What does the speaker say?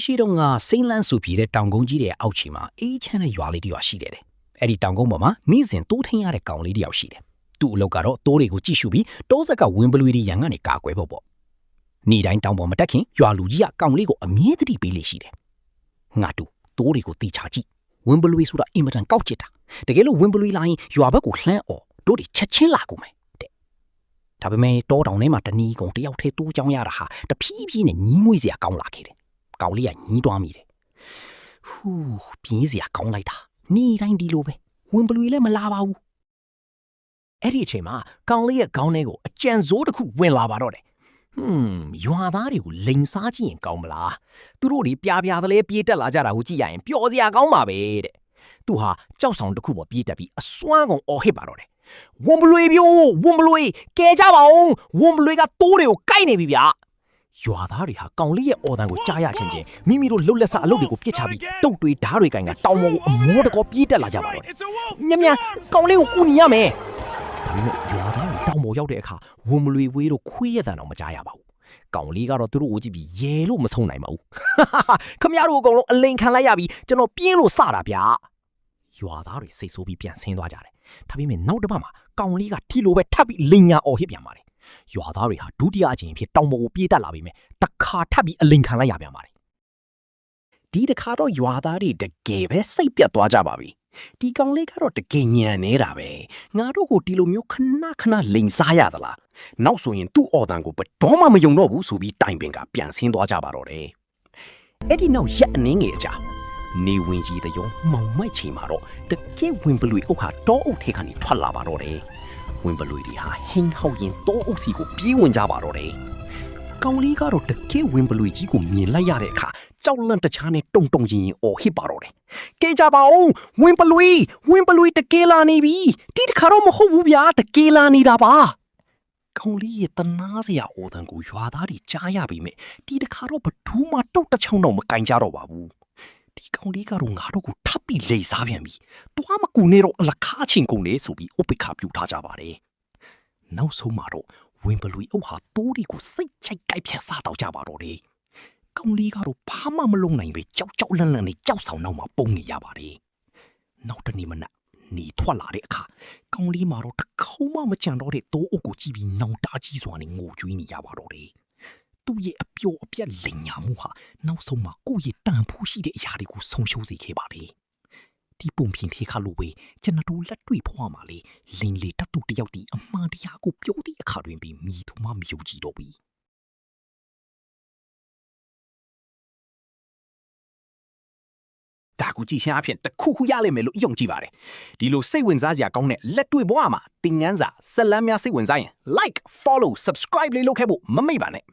ရှိတော့ငါစိမ့်လန်းဆူပြေတဲ့တောင်ကုန်းကြီးတွေအောက်ခြေမှာအေးချမ်းတဲ့ရွာလေးတစ်ရွာရှိတယ်။အဲ့ဒီတောင်ကုန်းပေါ်မှာနေ့စဉ်တိုးထင်းရတဲ့ကောင်လေးတစ်ယောက်ရှိတယ်။သူ့အလုပ်ကတော့တိုးတွေကိုကြည့်ရှုပြီးတိုးဆက်ကဝင်းပလွေတွေရန်ကနေကာကွယ်ဖို့ပေါ့။နေ့တိုင်းတောင်ပေါ်မတက်ခင်ရွာလူကြီးကကောင်လေးကိုအမြဲတမ်းပေးလေရှိတယ်။ငါတူတိုးတွေကိုတီချာကြည့်ဝင်းပလွေဆိုတာအင်မတန်ကောက်ကျစ်တာ။တကယ်လို့ဝင်းပလွေလာရင်ရွာဘက်ကိုလှမ်းအော်တိုးတွေချက်ချင်းလာကုန်မယ်တဲ့။ဒါပေမဲ့တောတောင်ထဲမှာတနီးကုန်တယောက်ထဲတိုးကြောင်းရတာဟာတဖြည်းဖြည်းနဲ့ညီးမွေးစရာကောင်းလာခဲ့တယ်။ကောင်လေးကညီးတွားမိတယ်။ဟူးပြင်းစရာကောင်းလိုက်တာ။နေ့တိုင်းဒီလိုပဲဝင်ပလွေလည်းမလာပါဘူး။အဲ့ဒီအချိန်မှာကောင်လေးရဲ့ခေါင်းထဲကိုအကြံစိုးတစ်ခုဝင်လာပါတော့တယ်။ရွာသားတွေကိုလိန်စားကြည့်ရင်ကောင်းမလား။သူတို့တွေပြားသလဲပြေးတက်လာကြတာကိုကြည့်ရရင်ပျော်စရာကောင်းပါပဲတဲ့။သူဟာကြောက်ဆောင်တစ်ခုပေါ်ပြေးတက်ပြီးအစွမ်းကုန်အော်ဟစ်ပါတော့တယ်။ဝင်ပလွေပြိုးဝင်ပလွေကဲကြပါအောင်ဝင်ပလွေကတိုးတွေကိုကိုက်နေပြီဗျာ။ရွာသားတွေဟာကောင်လေးရဲ့အော်တန်ကိုကြားရချင်းမိမိတို့လှုပ်လက်ဆအလုပ်တွေကိုပြစ်ချပြီးတုတ်တွေဓားတွေကင်ကတောင်ပေါ်ကိုအမောတကောပြေးတက်လာကြပါတော့တယ်။ညကောင်လေးကိုကူညီရမယ်။ဒါပေမဲ့ရွာသားတွေတောင်ပေါ်ရောက်တဲ့အခါဝင်မလွေဝေးတို့ခွေးရတဲ့တော့မကြားရပါဘူး။ကောင်လေးကတော့သူတို့ကိုကြည့်ပြီးရဲလို့မဆုံးနိုင်ပါဘူး။ခမရတို့အကုန်လုံးအလိန်ခံလိုက်ရပြီးကျွန်တော်ပြင်းလို့စတာဗျာ။ရွာသားတွေစိတ်ဆိုးပြီးပြန်ဆင်းသွားကြတယ်။ဒါပေမဲ့နောက်တစ်ပတ်မှာကောင်လေးကထီလိုပဲထပ်ပြီးလိန်ညာအော်ဟစ်ပြန်ပါတယ်။ရွာသားတွေဟာဒုတိယအကြိမ်ဖြစ်တောင်ပေါ်ကိုပြေးတက်လာပြီးမြဲတခါထပ်ပြီးအလိန်ခံလိုက်ရပြန်ပါတယ်။ဒီတခါတော့ရွာသားတွေတကယ်ပဲစိတ်ပြတ်သွားကြပါပြီ။ဒီကောင်လေးကတော့တကယ်ညံနေတာပဲ။ငါတို့ကိုဒီလိုမျိုးခဏလိန်စားရသလား။နောက်ဆိုရင်သူ့အော်တန်ကိုဘယ်တော့မှမယုံတော့ဘူးဆိုပြီးတိုင်ပင်ကပြန်ဆင်းသွားကြပါတော့တယ်။အဲ့ဒီနောက်ရက်အနည်းငယ်အကြာနေဝင်ကြီးတယုံမောင်မိုက်ချီမှာတော့တကယ်ဝင်ပလွေအုပ်ဟာတောအုပ်ထဲကနေထွက်လာပါတော့တယ်။ဝင်ပလွေတွေဟာဟင်းဟောက်ရင်တောအုပ်စီကိုပြေးဝင်ကြပါတော့တယ်။ကောင်လေးကတော့တကယ်ဝင်ပလွေကြီးကိုမြင်လိုက်ရတဲ့အခါကြောက်လန့်တခြားနဲ့တုံရင်အော်ဟစ်ပါတော့တယ်။ကဲကြပါအောင်ဝင်ပလွေတကယ်လာနေပြီ။ဒီတခါတော့မဟုတ်ဘူးဗျာတကယ်လာနေတာပါ။ကောင်လေးရဲ့တနာစရာအော်တန်ကိုရွာသားတွေကြားရပြီမဲ့ဒီတခါတော့ဘသူမှတုတ်တချောင်းတော့မကင်ကြတော့ပါဘူး။ဒီကောင်လေးကတော့ငါတို့ကိုထပ်ပြီးလိန်စားပြန်ပြီ။တွားမကူနဲ့တော့အလကားချင်းကုန်လေဆိုပြီးဥပိ္ပခပြူထားကြပါတယ်။နောက်ဆုံးမှာတော့ဝင်ပလွေအုပ်ဟာတိုးတွေကိုစိတ်ချိုက်ကြိုက်ဖြတ်စားတော့ကြပါတော့တယ်။ကောင်လေးကတော့ဘာမှမလုပ်နိုင်ပဲကြောက်လန့်နဲ့ကြောက်ဆောင်နောက်မှာပုံနေရပါတယ်။နောက်တနေ့မနက်နေထွက်လာတဲ့အခါကောင်လေးမှာတော့တခေါင်းမှမကြံတော့တဲ့တိုးအုပ်ကိုကြည့်ပြီးနောင်တကြီးစွာနဲ့ငိုကြွေးနေရပါတော့တယ်။သူ့ရဲ့အပျော်အပြက်လိန်ညာမှုဟာနောက်ဆုံးမှာကိုယ့်ရဲ့တန်ဖိုးရှိတဲ့အရာတွေကိုဆုံးရှုံးစေခဲ့ပါတယ်။ဒီပုံပြင်ထေခါလိုပဲကျွန်တော်လက်တွေ့ဖွားမှာလေလိန်လေတတ်သူတယောက်ဒီအမှန်တရားကိုပြောသည့်အခါတွင်ပြီးမိသူမှမယုံကြည်တော့ဘူး။ဒါကူကြည့်ရှင်အဖြစ်တခုခုရလိမ့်မယ်လို့ယုံကြည်ပါတယ်ဒီလိုစိတ်ဝင်စားစရာကောင်းတဲ့လက်တွေ့ဘဝမှာသင်ခန်းစာဇာတ်လမ်းများစိတ်ဝင်စားရင် like follow subscribe လေးလုပ်ခဲ့ဖို့မမေ့ပါနဲ့